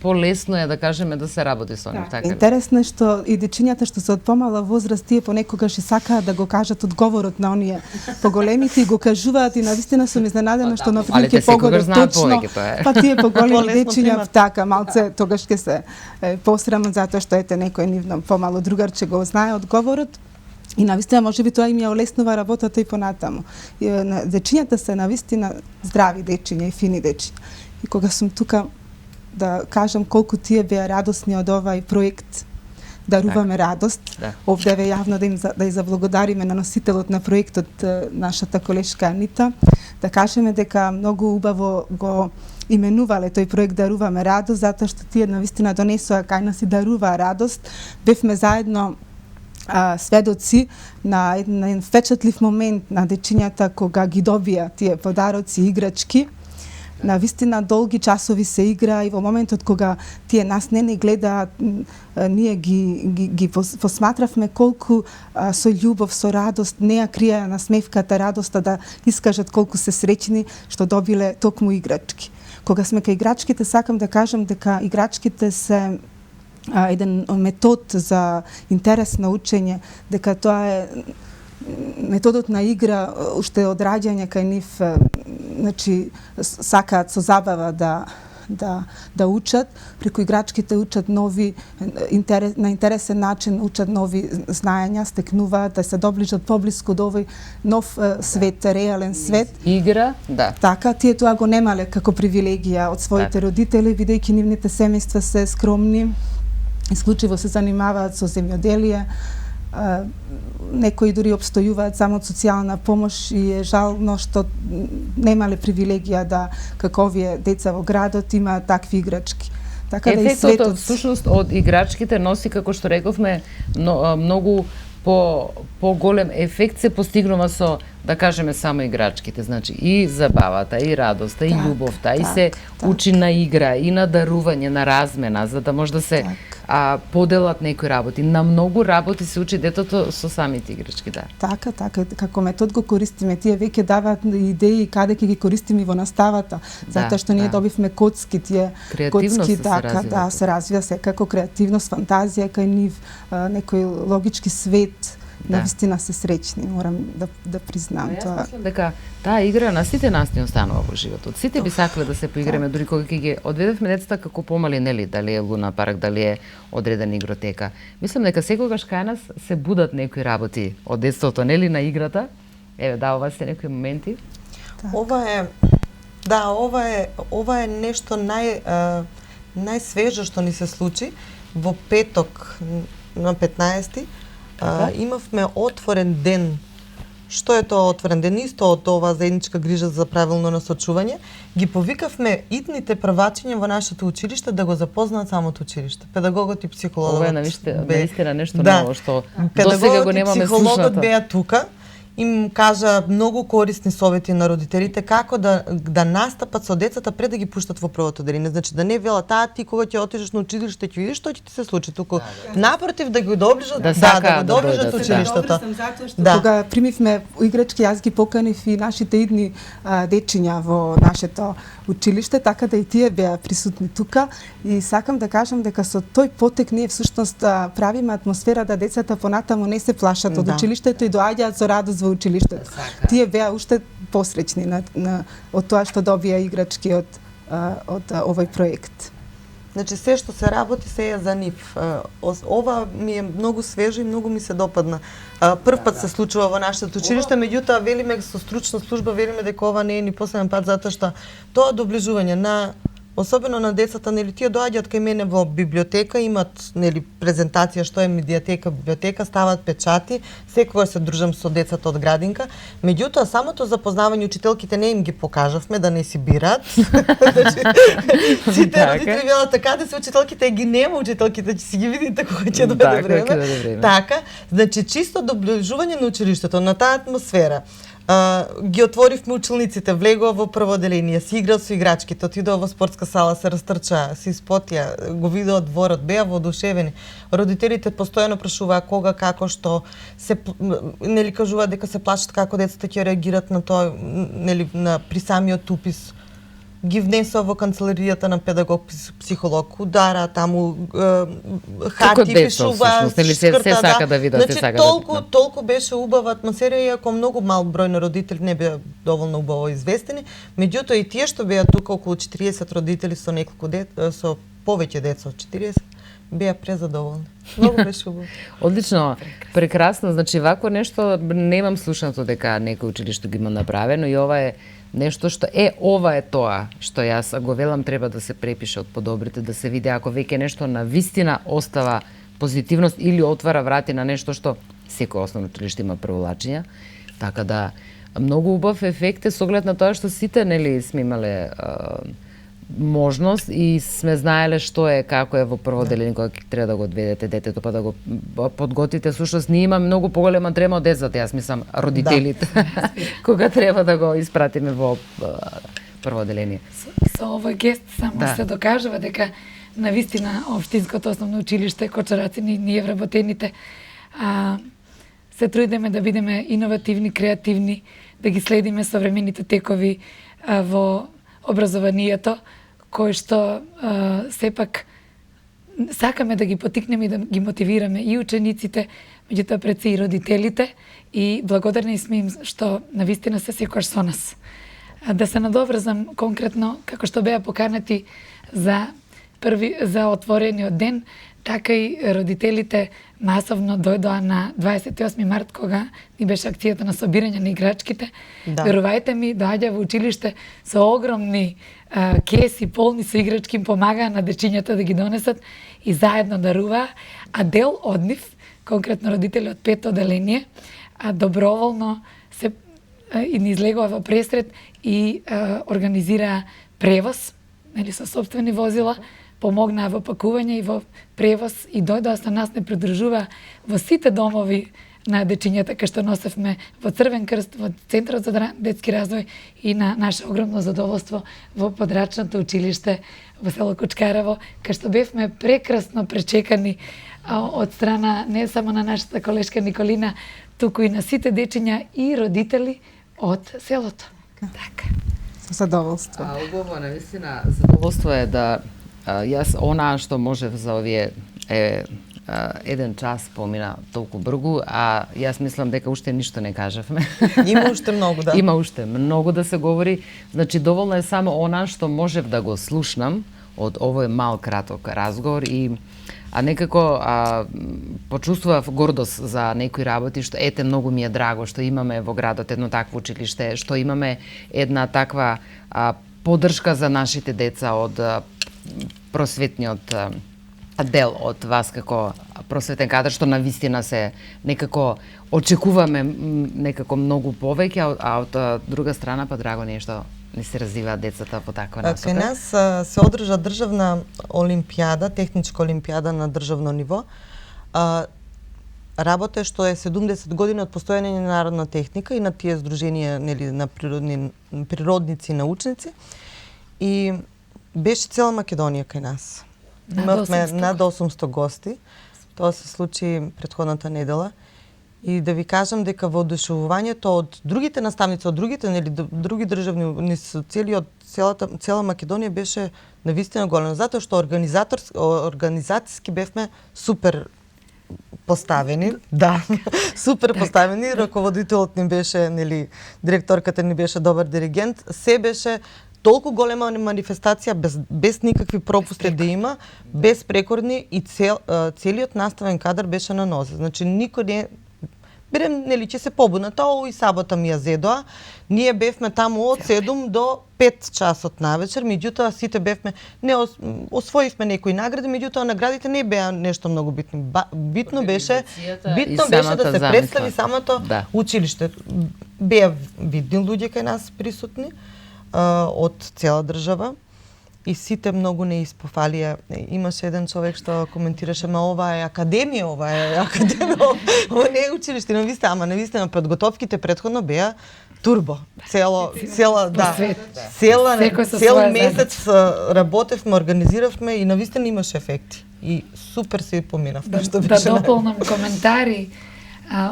полесно е да кажеме да се работи со нив, така ли? Интересно е што и дечињата што се од помала возраст тие понекогаш и сакаат да го кажат одговорот на оние поголемите и го кажуваат и навистина сум изненадена што на пример ќе погодат точно. Па тие поголеми дечиња така малце тогаш ќе се посрамат затоа што ете некој нивно помало другарче го знае одговорот. И навистина можеби тоа им ја олеснува работата и понатаму. Дечињата се навистина здрави дечиња и фини дечиња. И кога сум тука да кажам колку тие беа радосни од овај проект Даруваме радост. Да. Овде ве јавно да ја заблагодариме на носителот на проектот, нашата колешка Анита, да кажеме дека многу убаво го именувале тој проект Даруваме радост, затоа што тие навистина донесоа кај нас и даруваа радост. Бевме заедно сведоци на еден впечатлив момент на дечињата кога ги добија тие подароци, играчки. На вистина долги часови се игра и во моментот кога тие нас не гледаат, ние ги посматравме колку со љубов, со радост, не ја криеа на смевката радоста да искажат колку се среќни што добиле токму играчки. Кога сме кај играчките, сакам да кажам дека играчките се еден метод за интересно учење, дека тоа е методот на игра уште од раѓање кај нив, значи сакаат со забава да учат, преку играчките учат нови на интересен начин, учат нови знаења, стекнуваат да се доближат поблиску до овој нов свет, реален свет. Игра, да. Така, тие тоа го немале како привилегија од своите родители, бидејќи нивните семејства се скромни, исклучиво се занимаваат со земјоделие, некои дури обстојуваат само од социјална помош и е жално што немале привилегија да, како овие деца во градот, имаат такви играчки. Така да и светот всушност од играчките носи, како што рековме, многу по-голем ефект се постигнува со, да кажеме, само играчките, значи и забавата, и радоста, и љубовта, и се учи на игра, и на дарување, на размена, за да може да се поделат некои работи. На многу работи се учи детото со самите играчки, да. Така, како метод го користиме, тие веќе даваат идеи каде ќе ги користиме во наставата, затоа што ние добивме коцки, тие коцки, така, да, се развива секако креативност, фантазија кај нив, некој логички свет. Навистина се среќни, морам да признам тоа. Јас мислам дека таа игра на сите нас ни останува во животот. Сите би сакале да се поиграме, дури кога ќе ги одведевме децата како помали, нели, дали е Луна парк, дали е одредена игротека. Мислам дека секогаш кај нас се будат некои работи од детството, нели, на играта. Еве, да, ова се некои моменти. Ова е нешто најсвежо што ни се случи во петок на 15-ти. Имавме отворен ден. Што е тоа отворен ден? Исто од ова заедничка грижа за правилно насочување. Ги повикавме идните првачиња во нашето училиште да го запознаат самото училиште. Педагогот и психологот. Ова е навистина нешто ново што досега го немаме слушнато. Психологот беа тука. Им кажа многу корисни совети на родителите како да настапат со децата пред да ги пуштат во првото делење. Значи да не велат ти кога ќе отидеш на училиште ќе видиш што ќе ти се случи туку. Напротив да ги доближат, да го доближат училиштето. Кога примивме играчки, јас ги поканив и нашите идни дечиња во нашето училиште, така да и тие беа присутни тука и сакам да кажам дека со тој потек ние всушност правиме атмосфера да децата понатаму не се плашат од училиштето и доаѓаат со радост во училиштето. Тие беа уште посреćni od тоа што добија играчки од овој проект. Значи, се што се работи, се е за нив. Ова ми е многу свежо и многу ми се допадна. Прв пат се случува во нашето училиште, меѓутоа велиме со стручна служба, велиме дека ова не е ни последен пат, затоа што тоа доближување на особено на децата, нели, тие доаѓаат кај мене во библиотека, имат, нели, презентација што е медиатека, библиотека, стават печати, секогаш се дружам со децата од градинка. Меѓутоа, самото запознавање учителките не им ги покажавме да не си бираат. Значи, сите родители велат така да се учителките ги нема, учителките ќе си ги видите кога ќе дојде време. Така, значи чисто доближување на училиштето, на таа атмосфера. Ги отворивме училниците, влегува во прво оделение, си играл со играчките, отидоа во спортска сала, се растрчаа, се испотија, го видоа дворот, беа воодушевени. Родителите постојано прашуваа кога, како, што, се, нели, кажуваат дека се плашат како децата ќе реагират на тоа, нели, при самиот упис. Ги внесува во канцеларијата на педагог, психолог, удара таму, хати, пишува, шкрта, да видат, значи толку беше убава атмосфера, иако многу мал број на родители не беа доволно убаво известени, меѓутоа и тие што беа тука околу 40 родители со неколку со повеќе деца од 40, беа презадоволни. Многу беше убаво. Одлично, прекрасно. Значи, вако нешто немам слушнато дека некој училиште ги има направено и ова е нешто што ова е тоа што јас го велам треба да се препише од подобрите, да се види ако веќе нешто на вистина остава позитивност или отвара врати на нешто што секој основно училиште има привлачења. Така да многу убав ефект е со оглед на тоа што сите, нели, сме имале можност и сме знаеле што е, како е во прво оделение кога треба да го одведете детето, па да го подготвите. Сушност, ние имаме многу поголема трема од децата, јас мислам родителите, кога треба да го испратиме во прво оделение. Со овој гест само се докажува дека навистина општинското основно училиште Кочараци, ние вработените, се трудиме да бидеме иновативни, креативни, да ги следиме современите текови во образованието, кој што сепак сакаме да ги потикнеме и да ги мотивираме и учениците, меѓутоа пред се и родителите, и благодарни сме им што навистина се секогаш со нас. Да се надоврзам конкретно, како што беа поканати за отворениот ден, така и родителите масовно дојдоа на 28 март, кога ни беше акцијата на собирање на играчките. Верувајте ми, доаѓа во училиште со огромни кеси полни со играчки, им помагаа на дечињата да ги донесат и заедно даруваа, а дел од нив, конкретно родители од пето оделение, доброволно се и ни излегува во пресред и организираа превоз, нели, со сопствени возила, помогнаа во пакување и во превоз и дојдоа со нас, не придружува во сите домови на дечињата кај што носевме во Црвен крст, во Центарот за детски развој и на наше огромно задоволство во подрачното училиште во село Кучкарево, кај што бевме прекрасно пречекани од страна не само на нашата колешка Николина, туку и на сите дечиња и родители од селото. Така. Со задоволство. Убаво, навистина, задоволство е да јас она што можев за овие еден час помина толку бргу, а јас мислам дека уште ништо не кажавме. Има уште многу, да. Има уште многу да се говори. Значи, доволно е само она што можев да го слушнам од овој мал краток разговор и некако почувствував гордост за некои работи, што ете, многу ми е драго што имаме во градот едно такво училиште, што имаме една таква поддршка за нашите деца од просветниот дел од вас како просветен кадар, што навистина се некако очекуваме некако многу повеќе, а од друга страна па драго ни е што не се развиваат децата по таква насока. Кај нас се одржа државна олимпијада, техничка олимпијада на државно ниво. Работа е што е 70 години од постојање на народна техника и на тие здруженија, нели, на природници и научници. И беше цела Македонија кај нас. Имавме над 800 гости. Тоа се случи претходната недела. И да ви кажам дека воодушевувањето од другите наставници, од другите, нели, други државни универзитети од цела Македонија беше навистина голема, затоа што организацијски бевме супер поставени, да, супер поставени. Раководителот ни беше, нели, директорката ни беше добар диригент. Се беше толку голема манифестација без никакви пропусти да има, безпрекорни и целиот наставен кадар беше на нозе. Значи никој не берем, нели, ќе се побуна, тоа и сабота ми ја зедоа. Ние бевме таму од 7 до 5 часот навечер, меѓутоа сите бевме, не освоивме некои награди, меѓутоа наградите не беа нешто многу битно. Битно беше да се представи самото училиште. Беа видни луѓе кај нас присутни од цела држава. И сите многу не испофалија. Имаше еден човек што коментираше, ова е академија, ова не е училиште, навистина подготовките претходно беа турбо. Цел месец работевме, организиравме и навистина имаше ефекти. И супер се поминавме. Да дополнам коментари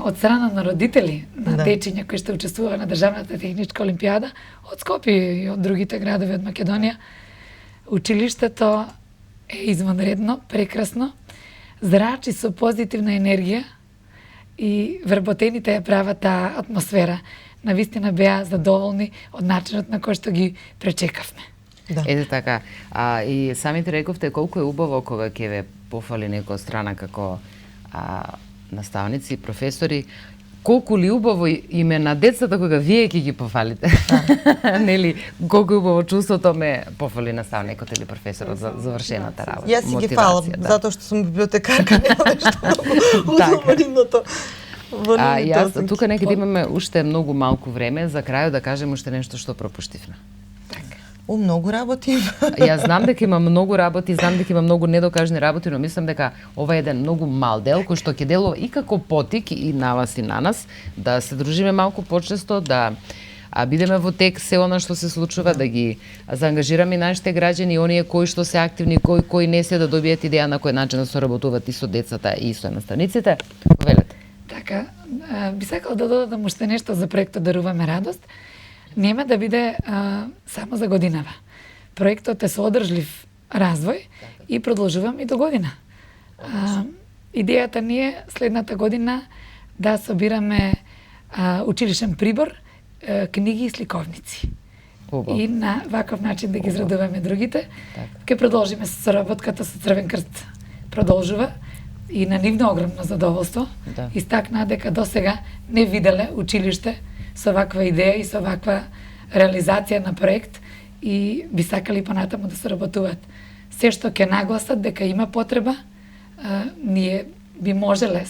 од страна на родители на дечиња кои што учествува на Државната техничка олимпијада од Скопје и од другите градови од Македонија. Училиштето е извонредно, прекрасно, зрачи со позитивна енергија и вработените ја прават таа атмосфера. Навистина беа задоволни од начинот на кој што ги пречекавме. Ете така. И самите рековте колку е убаво кога ќе ве пофали некоја страна како наставници и професори, колку ли убаво им е на децата кога вие ќе ги пофалите. Нели, колку убаво чувството ме пофали наставникот или професорот за завршената работа. Јас си ги фалам, затоа што сум библиотекарка, нема нешто удоволненото. Јас тука некаде имаме уште многу малку време за крајот да кажем уште нешто што пропуштивме. Многу работи. Јас знам дека има многу работи, знам дека има многу недокажани работи, но мислам дека ова е еден многу мал дел кој што ќе делува и како потик и на вас и на нас да се дружиме малку почесто, да бидеме во тек се она што се случува, да ги заангажираме нашите граѓани и оние кои што се активни, кои не се, да добијат идеја на кој начин да соработуваат и со децата и со наставниците. Велете. Така, би сакала да додадам уште нешто за проектот Даруваме радост. Нема да биде само за годинава. Проектот е со одржлив развој и продолжувам и до година. Идејата ни е следната година да собираме училишен прибор, книги и сликовници. И на ваков начин да ги израдуваме другите. Ке продолжиме со соработката со Црвен крст. Продолжува и на нивно огромно задоволство. Истакнаа дека досега не виделе училиште со ваква идеја и со ваква реализација на проект и би сакали понатаму да соработуваат. Се што ќе нагласат дека има потреба, ние би можеле,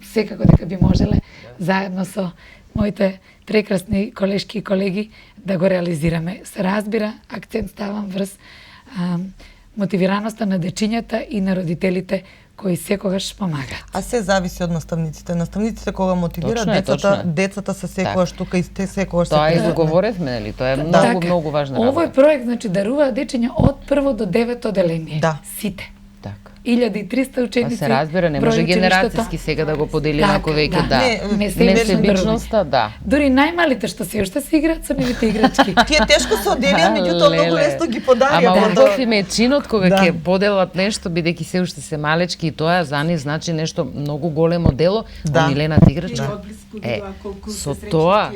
секако дека би можеле, заедно со моите прекрасни колешки и колеги да го реализираме. Се разбира, акцент ставам врз мотивираноста на дечињата и на родителите кои секогаш помагаат. А се зависи од наставниците. Наставниците кога мотивираат децата се секогаш тука и те секогаш се тоа изговоревме, нели? Тоа е многу важна работа. Овој проект значи дарува дечиња од прво до 9 оделение. Сите. 1300 ученици. Се разбира, не може генерацијски сега да го подели нако веќе, несебичноста, Дури најмалите што се уште се играат со нивите играчки. Тие тешко се оделија, меѓутоа многу лесно ги подарија. Ама убав им е чинот кога ќе поделат нешто, бидејќи се уште се малечки и тоа за нив значи нешто многу големо дело. Милената играчка. Со тоа,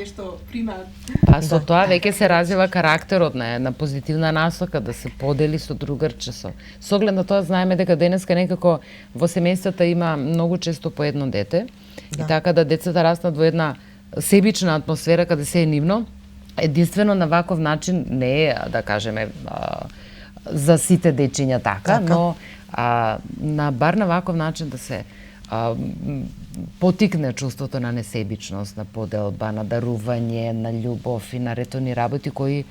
со тоа веќе се развива карактерот на позитивна насока, да се подели со другарче. Со оглед на тоа знаеме дека денеска некако во семејствата има многу често по едно дете и така да децата растат во една себична атмосфера каде се е нивно. Единствено на ваков начин не е, да кажеме, за сите дечиња така, но бар на ваков начин да се потикне чувството на несебичност, на поделба, на дарување, на љубов и на ретони работи кои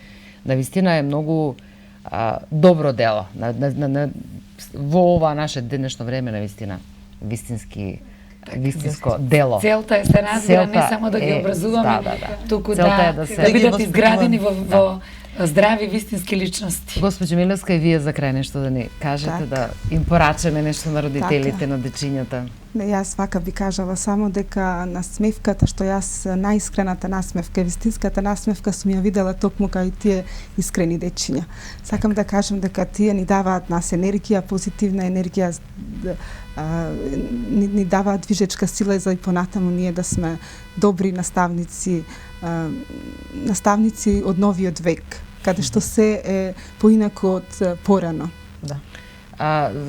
навистина е многу добро дело во ова наше денешно време, навистина вистинско дело. Целта е се разбира не само да ги образуваме, туку да бидат изградени во здрави вистински личности. Госпоđo Милевска, и вие за крај нешто да ни кажете, да им порачаме нешто на родителите, на дечињата. Јас вака би кажала само дека насмевката, што јас најискрената насмевка, вистинската насмевка сум ја видела токму кај тие искрени дечиња. Сакам да кажам дека тие ни даваат нас енергија, позитивна енергија, ни дава движечка сила за и понатаму ние да сме добри наставници, наставници од новиот век, каде што се е поинако од порано. Да.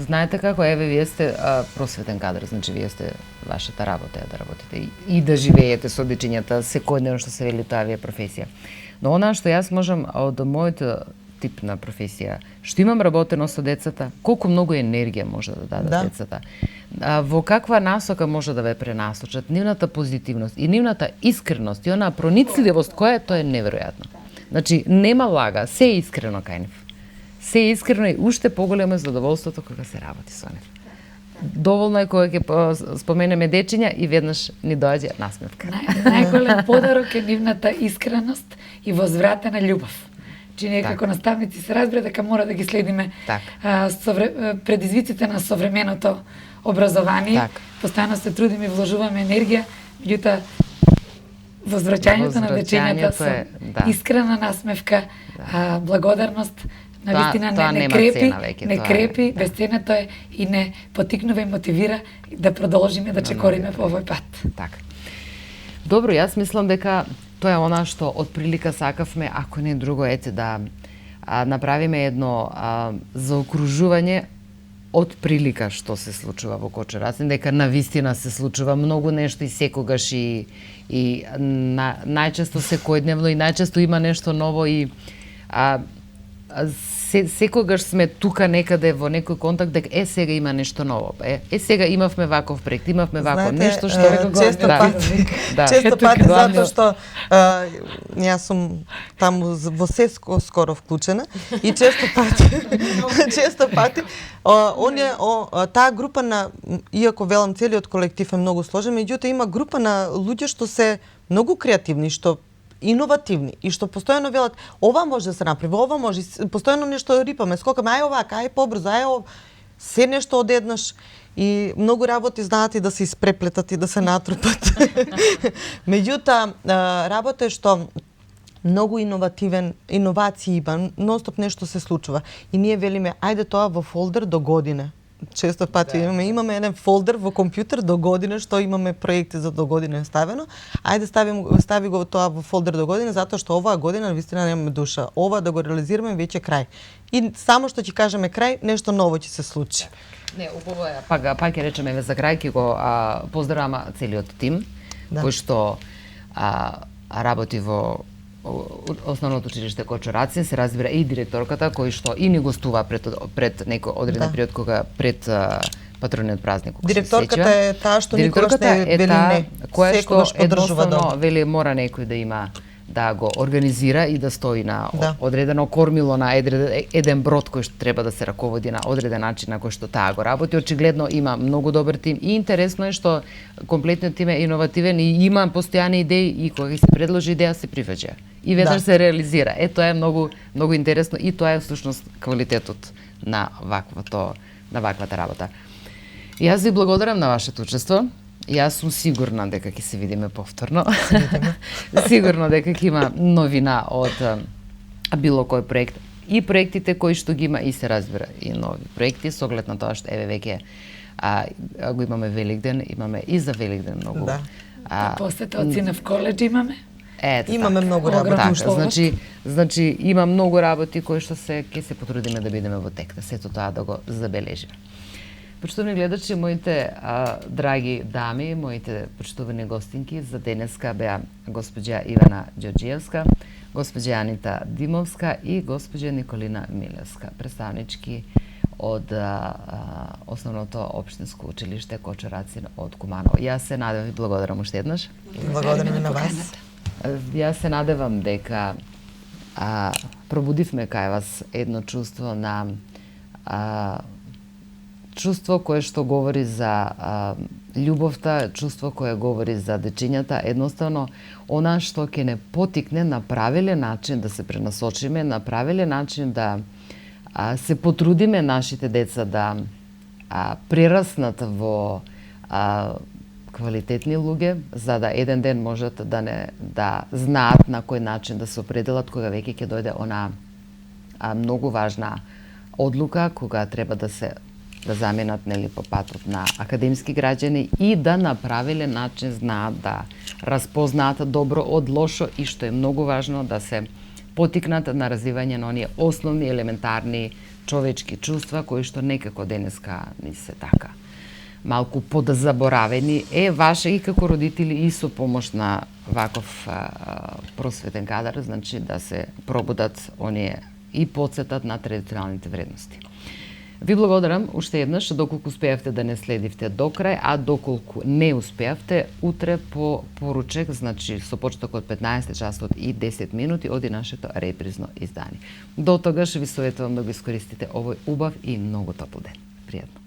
Знаете како, еве, вие сте просветен кадар, значи вие сте вашата работа е да работите и да живеете со дечињата, секојдневно што се вели таа ви е професија. Но она што јас можам од мојот тип на професија, што имам работено со децата, колку многу енергија може да дадат децата, во каква насока може да ве пренасочат, нивната позитивност и нивната искреност и онаа проницливост која тоа е неверојатно. Значи, нема лага, се е искрено кај нив. Се е искрено и уште поголемо е задоволството кога се работи со нив. Доволно е кога ќе споменеме дечиња и веднаш ни доаѓа насмевка. Најголем подарок е нивната искреност и возвратена љубов. Че ние како наставници се разбира дека мора да ги следиме предизвиците на современото образование. Постојано се трудиме и вложуваме енергија, меѓутоа возвраќањето на дечињата со искрена насмевка, благодарност, навистина не крепи, безценето е и не потикнува и мотивира да продолжиме да чекориме по овој пат. Така. Добро, јас мислам дека тоа е она што од прилика сакавме, ако не друго, ете да направиме едно заокружување од прилика што се случува во Кочурацин, дека навистина се случува многу нешто и секогаш и најчесто секојдневно и најчесто има нешто ново и секогаш сме тука некаде во некој контакт дека сега има нешто ново. Сега имавме ваков проект, имавме ваков нешто што често пати затоа што јас сум таму во се скоро вклучена и често пати таа група на, иако велам целиот колектив е многу сложен, меѓутоа има група на луѓе што се многу креативни, што иновативни и што постојано велат ова може да се направи, ова може, постојано нешто рипаме, скокаме, ај овака, ај побрзо, ај се нешто одеднаш и многу работи знаат и да се испреплетат и да се натрупат. Меѓутоа, работа е што многу иновации има, ностоп нешто се случува и ние велиме ајде тоа во фолдер до година. Често пати имаме еден фолдер во компјутер до година што имаме проекти за до година ставено. Ајде стави го тоа во фолдер до година затоа што оваа година навистина немаме душа. Ова да го реализираме веќе крај. И само што ќе кажеме крај, нешто ново ќе се случи. Не, убаво е. Пак ќе речеме за крај, ќе го поздравам целиот тим кој што работи во Основното училиште Кочурацин, се разбира и директорката кој што и ни гостува пред некој одреден период кога пред патрониот празник. Директорката е таа што никогаш не вели не, која што едноставно вели мора некој да има да го организира и да стои на одредено кормило на еден брод кој што треба да се раководи на одреден начин на кој што таа го работи. Очигледно има многу добар тим и интересно е што комплетниот тим е иновативен и има постојани идеи и кога се предложи идеја се приваѓа и веднаш се реализира. Тоа е многу интересно и тоа е всушност квалитетот на ваквата работа. Јас ви благодарам на вашето учество. Јас сум сигурна дека ќе се видиме повторно. Сигурно дека ќе има новина од било кој проект. И проектите кои што ги има и се разбира и нови проекти со оглед на тоа што еве веќе го имаме Великден, имаме и за Великден многу. Посетоци на коледж имаме. Имаме многу работи. Значи има многу работи кои што ќе се потрудиме да бидеме во тек, да сето тоа да го забележиме. Почитувани гледачи, моите драги дами, моите почитувани гостинки за денеска беа госпоѓа Ивана Ѓорѓиевска, госпоѓа Анита Димовска и госпоѓа Николина Милевска, представнички од Основното општинско училиште Кочурацин од Куманово. Јас се надевам и благодарам уште еднаш. Благодарам на вас. Јас се надевам дека пробудивме кај вас едно чувство на чувство кое што говори за љубовта, чувство кое говори за дечињата, едноставно она што ќе не потикне на правилен начин да се пренасочиме, на правилен начин да се потрудиме нашите деца да прераснат во квалитетни луѓе, за да еден ден можат да знаат на кој начин да се определат кога веќе ќе дојде она многу важна одлука, кога треба да се да заменат нели по патот на академски граѓани и да на правилен начин знаат да распознаат добро од лошо и што е многу важно да се потикнат на развивање на оние основни елементарни човечки чувства кои што некако денеска ни се така малку подзаборавени. Ваше и како родители и со помош на ваков просветен кадар, значи да се пробудат оние и подсетат на традиционалните вредности. Ви благодарам уште еднаш доколку успеавте да не следивте до крај, а доколку не успеавте, утре по поручек, значи со почеток од 15 часот и 10 минути оди нашето репризно издание. До тогаш ви советувам да го искористите овој убав и многу топл ден. Пријатно.